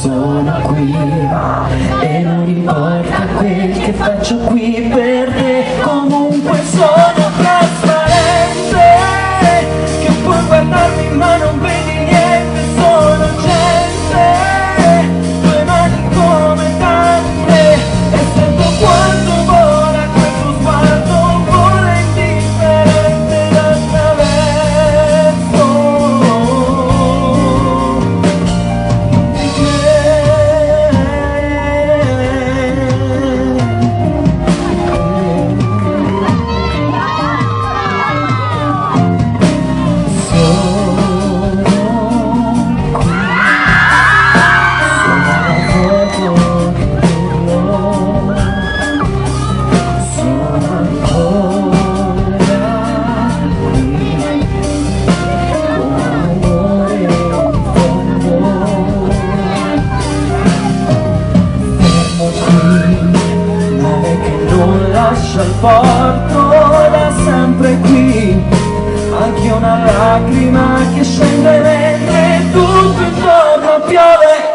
sono qui e non importa quel che faccio qui per te, comunque sono trasparente, che puoi guardarmi ma non vedi niente, sono gente, due mani come tante, e sento quanto vola questo sguardo, vola indifferente d'attraverso di lascia il porto, da sempre qui, anche una lacrima che scende mentre tutto intorno piove.